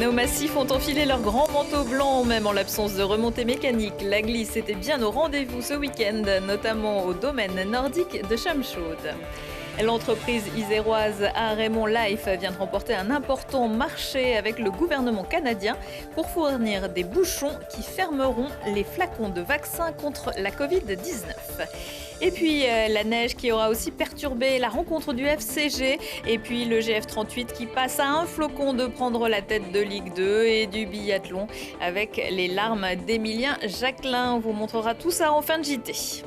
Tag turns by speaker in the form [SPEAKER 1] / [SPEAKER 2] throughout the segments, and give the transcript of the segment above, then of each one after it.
[SPEAKER 1] Nos massifs ont enfilé leur grand manteau blanc, même en l'absence de remontée mécanique. La glisse était bien au rendez-vous ce week-end, notamment au domaine nordique de Chamchaude. L'entreprise iséroise Raymond Life vient de remporter un important marché avec le gouvernement canadien pour fournir des bouchons qui fermeront les flacons de vaccins contre la Covid-19. Et puis la neige qui aura aussi perturbé la rencontre du FCG. Et puis le GF38 qui passe à un flocon de prendre la tête de Ligue 2 et du biathlon avec les larmes d'Emilien Jacquelin. On vous montrera tout ça en fin de JT.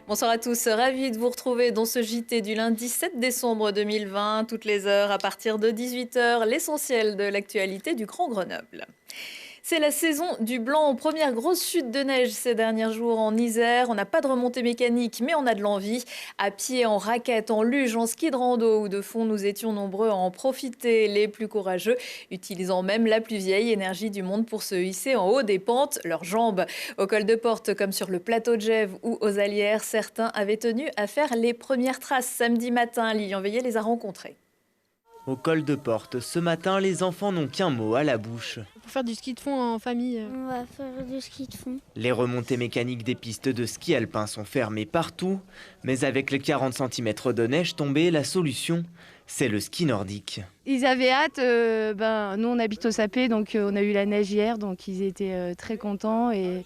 [SPEAKER 1] Bonsoir à tous, ravi de vous retrouver dans ce JT du lundi 7 décembre 2020, toutes les heures à partir de 18h, l'essentiel de l'actualité du Grand Grenoble. C'est la saison du blanc. Première grosse chute de neige ces derniers jours en Isère. On n'a pas de remontée mécanique, mais on a de l'envie. À pied, en raquette, en luge, en ski de rando ou de fond, nous étions nombreux à en profiter. Les plus courageux, utilisant même la plus vieille énergie du monde pour se hisser en haut des pentes, leurs jambes. Au col de Porte, comme sur le plateau de Gèves ou aux Allières, certains avaient tenu à faire les premières traces samedi matin. Lilian Veillet les a rencontrés.
[SPEAKER 2] Au col de Porte, ce matin, les enfants n'ont qu'un mot à la bouche.
[SPEAKER 3] Pour faire du ski de fond en famille.
[SPEAKER 4] On va faire du ski de fond.
[SPEAKER 2] Les remontées mécaniques des pistes de ski alpin sont fermées partout, mais avec les 40 cm de neige tombée, la solution, c'est le ski nordique.
[SPEAKER 3] Ils avaient hâte, nous on habite au Sapé, donc on a eu la neige hier, donc ils étaient très contents et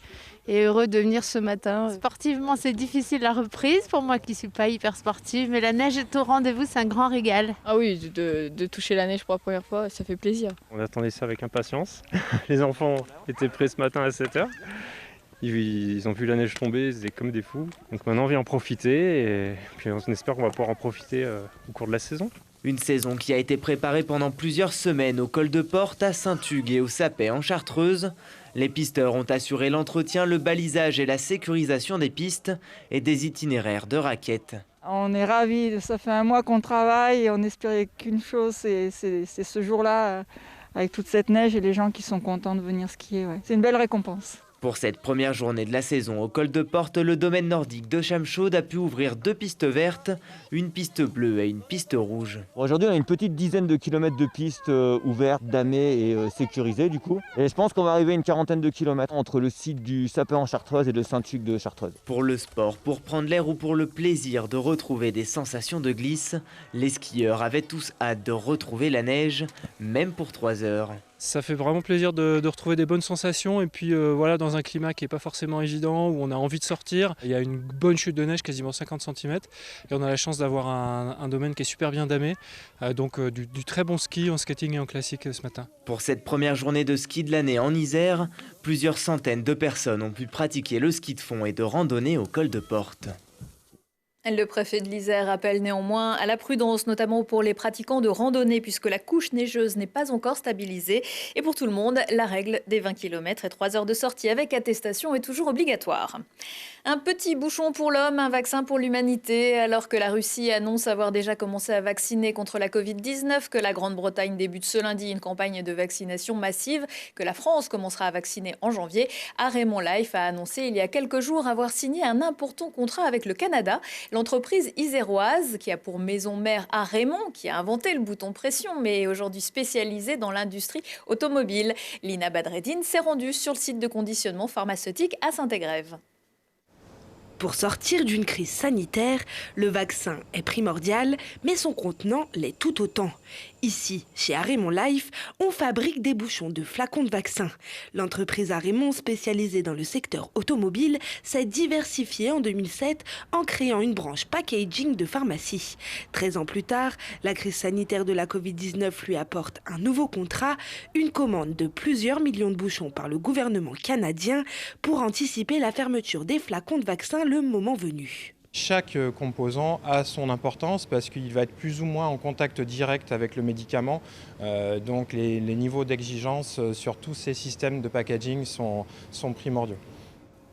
[SPEAKER 3] heureux de venir ce matin. Sportivement, c'est difficile la reprise, pour moi qui ne suis pas hyper sportive, mais la neige est au rendez-vous, c'est un grand régal.
[SPEAKER 5] Ah oui, de toucher la neige pour la première fois, ça fait plaisir.
[SPEAKER 6] On attendait ça avec impatience. Les enfants étaient prêts ce matin à 7h. Ils ont vu la neige tomber, ils étaient comme des fous. Donc maintenant on vient en profiter et puis on espère qu'on va pouvoir en profiter au cours de la saison.
[SPEAKER 2] Une saison qui a été préparée pendant plusieurs semaines au col de Porte, à Saint-Hugues et au Sapet en Chartreuse. Les pisteurs ont assuré l'entretien, le balisage et la sécurisation des pistes et des itinéraires de raquettes.
[SPEAKER 7] On est ravis, ça fait un mois qu'on travaille et on espérait qu'une chose, c'est ce jour-là avec toute cette neige et les gens qui sont contents de venir skier. Ouais. C'est une belle récompense.
[SPEAKER 2] Pour cette première journée de la saison au col de Porte, le domaine nordique de Chamchaude a pu ouvrir 2 pistes vertes, une piste bleue et une piste rouge.
[SPEAKER 8] Aujourd'hui, on a une petite dizaine de kilomètres de pistes ouvertes, damées et sécurisées du coup. Et je pense qu'on va arriver à une quarantaine de kilomètres entre le site du Sapin en Chartreuse et de Saint-Hugues de Chartreuse.
[SPEAKER 2] Pour le sport, pour prendre l'air ou pour le plaisir de retrouver des sensations de glisse, les skieurs avaient tous hâte de retrouver la neige, même pour 3 heures.
[SPEAKER 6] Ça fait vraiment plaisir de retrouver des bonnes sensations et puis voilà, dans un climat qui n'est pas forcément évident, où on a envie de sortir. Il y a une bonne chute de neige, quasiment 50 cm, et on a la chance d'avoir un domaine qui est super bien damé, donc du très bon ski en skating et en classique ce matin.
[SPEAKER 2] Pour cette première journée de ski de l'année en Isère, plusieurs centaines de personnes ont pu pratiquer le ski de fond et de randonnée au col de Porte.
[SPEAKER 1] Le préfet de l'Isère appelle néanmoins à la prudence, notamment pour les pratiquants de randonnée, puisque la couche neigeuse n'est pas encore stabilisée. Et pour tout le monde, la règle des 20 km et 3 heures de sortie avec attestation est toujours obligatoire. Un petit bouchon pour l'homme, un vaccin pour l'humanité. Alors que la Russie annonce avoir déjà commencé à vacciner contre la Covid-19, que la Grande-Bretagne débute ce lundi une campagne de vaccination massive, que la France commencera à vacciner en janvier, Raymond Life a annoncé il y a quelques jours avoir signé un important contrat avec le Canada. L'entreprise iséroise, qui a pour maison mère Raymond, qui a inventé le bouton pression, mais est aujourd'hui spécialisée dans l'industrie automobile. Lina Badreddine s'est rendue sur le site de conditionnement pharmaceutique à Saint-Égrève.
[SPEAKER 9] Pour sortir d'une crise sanitaire, le vaccin est primordial, mais son contenant l'est tout autant. Ici, chez Raymond Life, on fabrique des bouchons de flacons de vaccin. L'entreprise Raymond, spécialisée dans le secteur automobile, s'est diversifiée en 2007 en créant une branche packaging de pharmacie. 13 ans plus tard, la crise sanitaire de la Covid-19 lui apporte un nouveau contrat, une commande de plusieurs millions de bouchons par le gouvernement canadien pour anticiper la fermeture des flacons de vaccin le moment venu.
[SPEAKER 10] Chaque composant a son importance parce qu'il va être plus ou moins en contact direct avec le médicament. Donc les niveaux d'exigence sur tous ces systèmes de packaging sont primordiaux.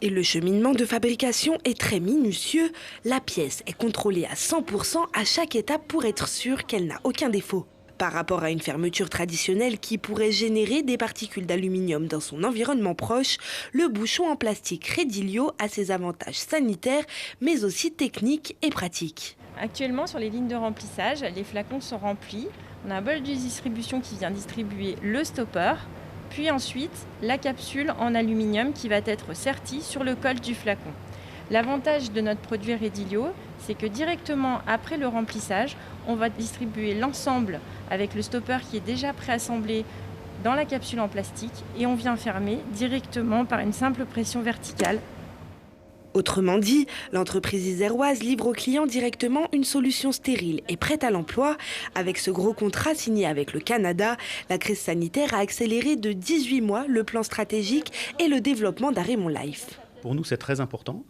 [SPEAKER 9] Et le cheminement de fabrication est très minutieux. La pièce est contrôlée à 100% à chaque étape pour être sûr qu'elle n'a aucun défaut. Par rapport à une fermeture traditionnelle qui pourrait générer des particules d'aluminium dans son environnement proche, le bouchon en plastique Redilio a ses avantages sanitaires, mais aussi techniques et pratiques.
[SPEAKER 11] Actuellement, sur les lignes de remplissage, les flacons sont remplis On a un bol de distribution qui vient distribuer le stopper, puis ensuite la capsule en aluminium qui va être sertie sur le col du flacon. L'avantage de notre produit Redilio, c'est que directement après le remplissage, on va distribuer l'ensemble avec le stopper qui est déjà préassemblé dans la capsule en plastique et on vient fermer directement par une simple pression verticale.
[SPEAKER 9] Autrement dit, l'entreprise iséroise livre aux clients directement une solution stérile et prête à l'emploi. Avec ce gros contrat signé avec le Canada, la crise sanitaire a accéléré de 18 mois le plan stratégique et le développement d'Arémon Life.
[SPEAKER 12] Pour nous, c'est très important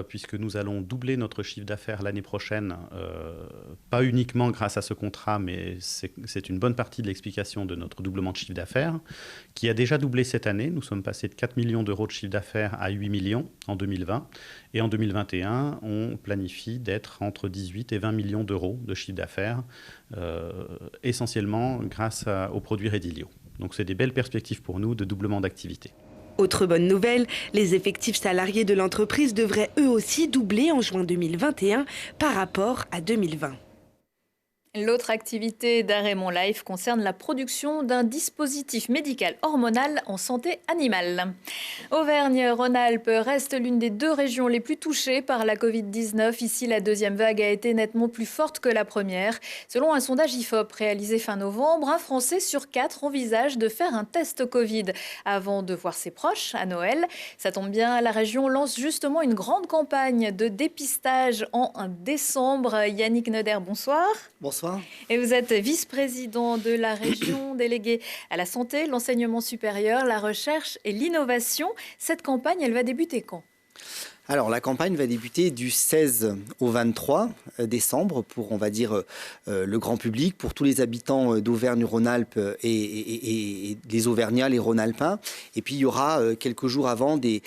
[SPEAKER 12] puisque nous allons doubler notre chiffre d'affaires l'année prochaine, pas uniquement grâce à ce contrat, mais c'est une bonne partie de l'explication de notre doublement de chiffre d'affaires, qui a déjà doublé cette année. Nous sommes passés de 4 millions d'euros de chiffre d'affaires à 8 millions en 2020. Et en 2021, on planifie d'être entre 18 et 20 millions d'euros de chiffre d'affaires, essentiellement grâce aux produits Redilio. Donc c'est des belles perspectives pour nous de doublement d'activité.
[SPEAKER 9] Autre bonne nouvelle, les effectifs salariés de l'entreprise devraient eux aussi doubler en juin 2021 par rapport à 2020.
[SPEAKER 1] L'autre activité d'Arémon Life concerne la production d'un dispositif médical hormonal en santé animale. Auvergne-Rhône-Alpes reste l'une des 2 régions les plus touchées par la Covid-19. Ici, la deuxième vague a été nettement plus forte que la première. Selon un sondage IFOP réalisé fin novembre, un Français sur 4 envisage de faire un test Covid avant de voir ses proches à Noël. Ça tombe bien, la région lance justement une grande campagne de dépistage en décembre. Yannick Noder, bonsoir.
[SPEAKER 13] Bonsoir.
[SPEAKER 1] Et vous êtes vice-président de la région déléguée à la santé, l'enseignement supérieur, la recherche et l'innovation. Cette campagne, elle va débuter quand ?
[SPEAKER 13] Alors, la campagne va débuter du 16 au 23 décembre pour, on va dire, le grand public, pour tous les habitants d'Auvergne-Rhône-Alpes et les Auvergnats, les Rhône-Alpins. Et puis, il y aura quelques jours avant des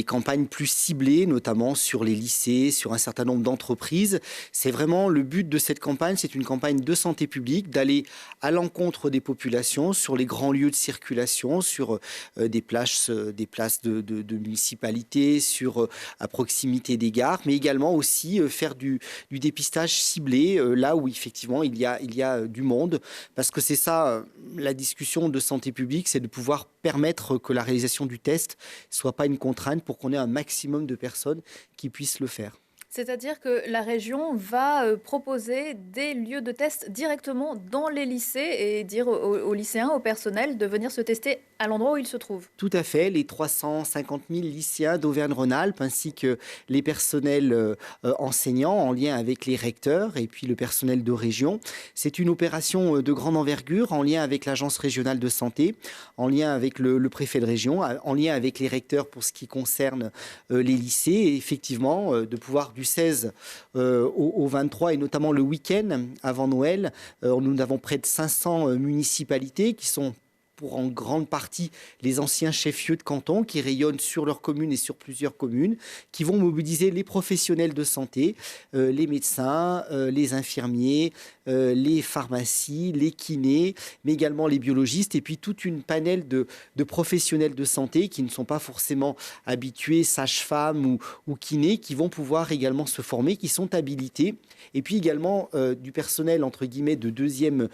[SPEAKER 13] campagnes plus ciblées, notamment sur les lycées, sur un certain nombre d'entreprises. C'est vraiment le but de cette campagne, c'est une campagne de santé publique, d'aller à l'encontre des populations sur les grands lieux de circulation, sur des places de municipalités, sur à proximité des gares, mais également aussi faire du dépistage ciblé là où effectivement il y a du monde, parce que c'est ça la discussion de santé publique, c'est de pouvoir permettre que la réalisation du test soit pas une contrainte pour qu'on ait un maximum de personnes qui puissent le faire.
[SPEAKER 1] C'est-à-dire que la région va proposer des lieux de test directement dans les lycées et dire aux lycéens, au personnel, de venir se tester à l'endroit où ils se trouvent.
[SPEAKER 13] Tout à fait, les 350 000 lycéens d'Auvergne-Rhône-Alpes ainsi que les personnels enseignants en lien avec les recteurs et puis le personnel de région. C'est une opération de grande envergure en lien avec l'agence régionale de santé, en lien avec le préfet de région, en lien avec les recteurs pour ce qui concerne les lycées et effectivement de pouvoir du 16 au 23 et notamment le week-end avant Noël, nous avons près de 500 municipalités qui sont pour en grande partie les anciens chefs-lieux de canton qui rayonnent sur leur commune et sur plusieurs communes, qui vont mobiliser les professionnels de santé, les médecins, les infirmiers, les pharmacies, les kinés, mais également les biologistes, et puis toute une panel de professionnels de santé qui ne sont pas forcément habitués, sages-femmes ou kinés, qui vont pouvoir également se former, qui sont habilités, et puis également du personnel entre guillemets de deuxième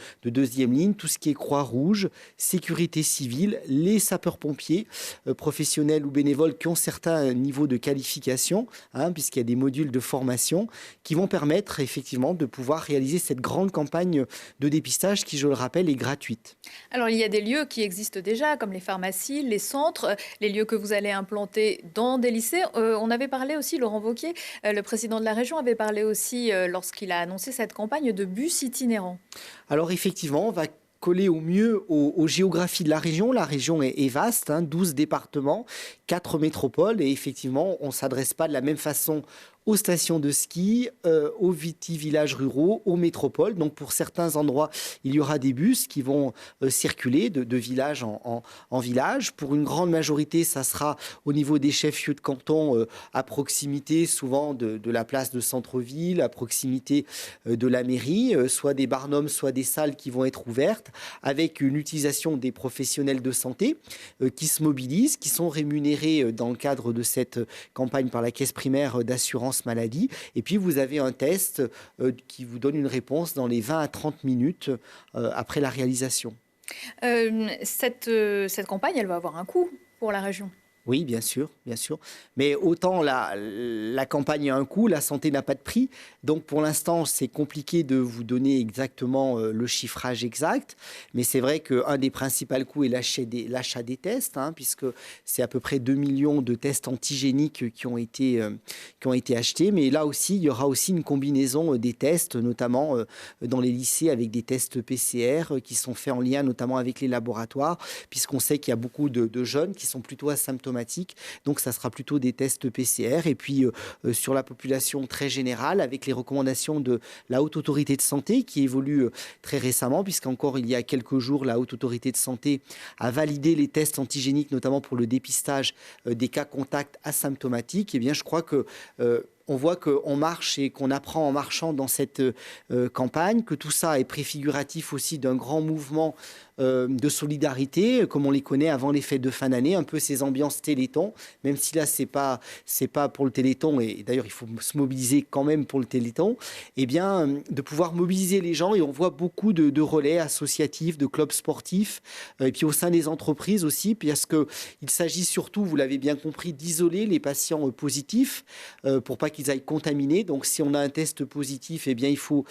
[SPEAKER 13] ligne, tout ce qui est Croix-Rouge, sécurité civile, les sapeurs-pompiers, professionnels ou bénévoles qui ont certains niveaux de qualification, puisqu'il y a des modules de formation qui vont permettre effectivement de pouvoir réaliser cette grande campagne de dépistage qui, je le rappelle, est gratuite.
[SPEAKER 1] Alors, il y a des lieux qui existent déjà, comme les pharmacies, les centres, les lieux que vous allez implanter dans des lycées. On avait parlé aussi, Laurent Wauquiez, le président de la région, avait parlé aussi, lorsqu'il a annoncé cette campagne, de bus itinérants.
[SPEAKER 13] Alors, effectivement, on va coller au mieux aux géographies de la région. La région est vaste, 12 départements, 4 métropoles, et effectivement, on ne s'adresse pas de la même façon aux stations de ski, aux villages ruraux, aux métropoles. Donc pour certains endroits, il y aura des bus qui vont circuler de village en village. Pour une grande majorité, ça sera au niveau des chefs-lieux de canton, à proximité souvent de la place de centre-ville, à proximité de la mairie, soit des barnums, soit des salles qui vont être ouvertes, avec une utilisation des professionnels de santé qui se mobilisent, qui sont rémunérés dans le cadre de cette campagne par la caisse primaire d'assurance l'assurance maladie. Et puis vous avez un test qui vous donne une réponse dans les 20 à 30 minutes après la réalisation.
[SPEAKER 1] Cette campagne, elle va avoir un coût pour la région.
[SPEAKER 13] Oui, bien sûr, bien sûr. Mais autant la campagne a un coût, la santé n'a pas de prix. Donc pour l'instant, c'est compliqué de vous donner exactement le chiffrage exact. Mais c'est vrai qu'un des principaux coûts est l'achat des tests, puisque c'est à peu près 2 millions de tests antigéniques qui ont été achetés. Mais là aussi, il y aura aussi une combinaison des tests, notamment dans les lycées, avec des tests PCR qui sont faits en lien notamment avec les laboratoires, puisqu'on sait qu'il y a beaucoup de jeunes qui sont plutôt asymptomatiques. Donc ça sera plutôt des tests PCR. Et puis sur la population très générale, avec les recommandations de la Haute Autorité de Santé qui évolue très récemment, puisqu'encore il y a quelques jours, la Haute Autorité de Santé a validé les tests antigéniques, notamment pour le dépistage des cas contacts asymptomatiques. Eh bien, je crois que on voit qu'on marche et qu'on apprend en marchant dans cette campagne, que tout ça est préfiguratif aussi d'un grand mouvement de solidarité, comme on les connaît avant les fêtes de fin d'année, un peu ces ambiances Téléthon, même si là, c'est pas pour le Téléthon, et d'ailleurs, il faut se mobiliser quand même pour le Téléthon, eh bien, de pouvoir mobiliser les gens, et on voit beaucoup de relais associatifs, de clubs sportifs, et puis au sein des entreprises aussi, parce qu'il s'agit surtout, vous l'avez bien compris, d'isoler les patients positifs, pour pas qu'ils aillent contaminer. Donc, si on a un test positif, eh bien, il faut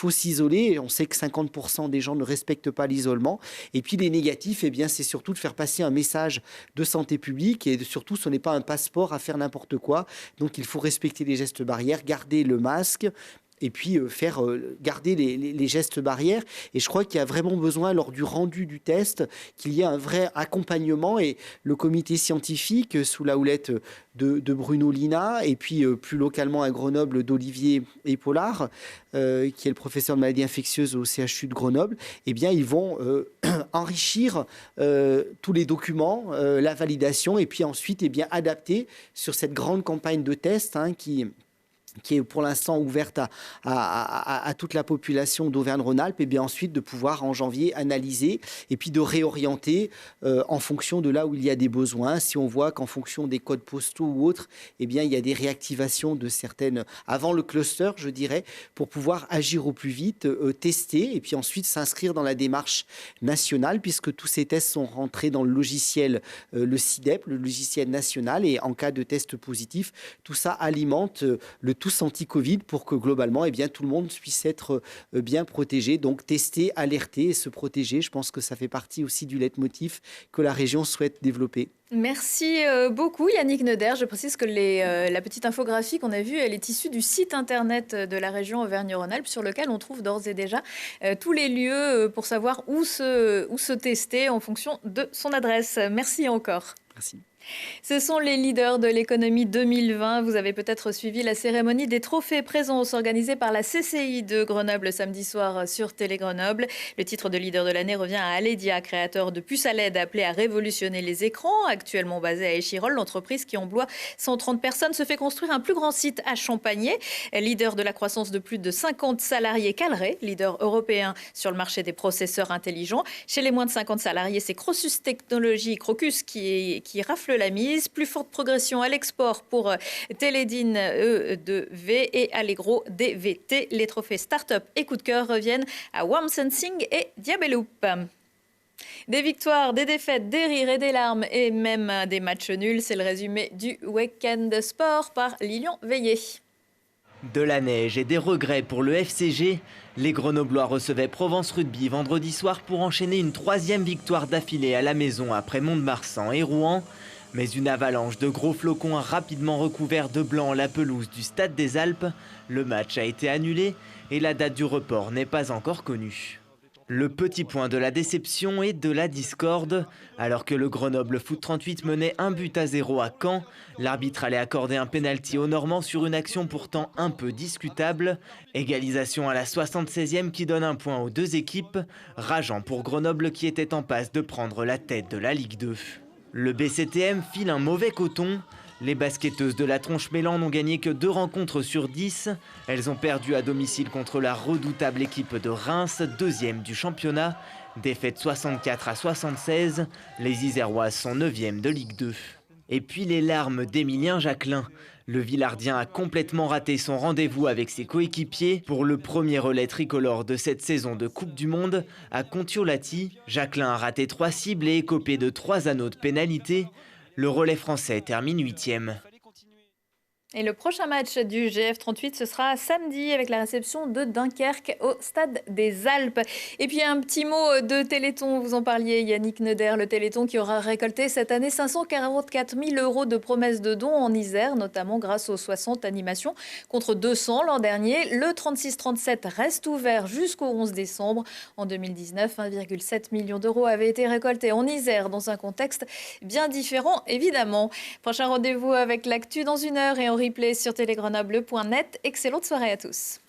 [SPEAKER 13] s'isoler. On sait que 50% des gens ne respectent pas l'isolement. Et puis, les négatifs, eh bien, c'est surtout de faire passer un message de santé publique. Et surtout, ce n'est pas un passeport à faire n'importe quoi. Donc, il faut respecter les gestes barrières, garder le masque, et puis garder les gestes barrières. Et je crois qu'il y a vraiment besoin, lors du rendu du test, qu'il y ait un vrai accompagnement. Et le comité scientifique, sous la houlette de Bruno Lina, et puis plus localement à Grenoble, d'Olivier Épaulard, qui est le professeur de maladies infectieuses au CHU de Grenoble, eh bien, ils vont enrichir tous les documents, la validation, et puis ensuite eh bien, adapter sur cette grande campagne de tests qui est pour l'instant ouverte à toute la population d'Auvergne-Rhône-Alpes, et bien ensuite de pouvoir en janvier analyser et puis de réorienter en fonction de là où il y a des besoins. Si on voit qu'en fonction des codes postaux ou autres, eh bien il y a des réactivations de certaines, avant le cluster, je dirais, pour pouvoir agir au plus vite, tester et puis ensuite s'inscrire dans la démarche nationale, puisque tous ces tests sont rentrés dans le logiciel, le CIDEP, le logiciel national, et en cas de test positif, tout ça alimente le tous anti-Covid pour que globalement, eh bien, tout le monde puisse être bien protégé. Donc tester, alerter et se protéger, je pense que ça fait partie aussi du leitmotiv que la région souhaite développer.
[SPEAKER 1] Merci beaucoup Yannick Neuder. Je précise que la petite infographie qu'on a vue, elle est issue du site internet de la région Auvergne-Rhône-Alpes, sur lequel on trouve d'ores et déjà tous les lieux pour savoir où se tester en fonction de son adresse. Merci encore.
[SPEAKER 13] Merci.
[SPEAKER 1] Ce sont les leaders de l'économie 2020. Vous avez peut-être suivi la cérémonie des trophées Présence organisée par la CCI de Grenoble samedi soir sur Télé Grenoble. Le titre de leader de l'année revient à Aledia, créateur de puces à LED appelé à révolutionner les écrans. Actuellement basée à Échirolles, l'entreprise qui emploie 130 personnes se fait construire un plus grand site à Champagné. Leader de la croissance de plus de 50 salariés, Calray, leader européen sur le marché des processeurs intelligents. Chez les moins de 50 salariés, c'est Crocus Technologies, Crocus qui rafle la mise. Plus forte progression à l'export pour Télédine E2V et Allegro DVT. Les trophées start-up et coup de cœur reviennent à Warm Sensing et Diabeloop. Des victoires, des défaites, des rires et des larmes et même des matchs nuls. C'est le résumé du week-end sport par Lilian Veillé.
[SPEAKER 2] De la neige et des regrets pour le FCG, les Grenoblois recevaient Provence Rugby vendredi soir pour enchaîner une 3e victoire d'affilée à la maison après Mont-de-Marsan et Rouen. Mais une avalanche de gros flocons a rapidement recouvert de blanc la pelouse du Stade des Alpes. Le match a été annulé et la date du report n'est pas encore connue. Le petit point de la déception et de la discorde. Alors que le Grenoble Foot 38 menait 1-0 à Caen, l'arbitre allait accorder un pénalty aux Normands sur une action pourtant un peu discutable. Égalisation à la 76e qui donne un point aux deux équipes. Rageant pour Grenoble qui était en passe de prendre la tête de la Ligue 2. Le BCTM file un mauvais coton. Les basketteuses de la Tronche-Mélan n'ont gagné que 2 rencontres sur 10. Elles ont perdu à domicile contre la redoutable équipe de Reims, 2e du championnat. Défaite 64-76, les Iséroises sont 9e de Ligue 2. Et puis les larmes d'Emilien Jacquelin. Le Villardien a complètement raté son rendez-vous avec ses coéquipiers pour le premier relais tricolore de cette saison de Coupe du Monde. À Kontiolahti, Jacquelin a raté 3 cibles et écopé de 3 anneaux de pénalité. Le relais français termine 8e.
[SPEAKER 1] Et le prochain match du GF38, ce sera samedi avec la réception de Dunkerque au Stade des Alpes. Et puis un petit mot de Téléthon, vous en parliez Yannick Neuder, le Téléthon qui aura récolté cette année 544 000 € de promesses de dons en Isère, notamment grâce aux 60 animations contre 200 l'an dernier. Le 36-37 reste ouvert jusqu'au 11 décembre. En 2019, 1,7 million d'euros avaient été récoltés en Isère dans un contexte bien différent évidemment. Prochain rendez-vous avec l'actu dans 1 heure et en replay sur télégrenoble.net. Excellente soirée à tous.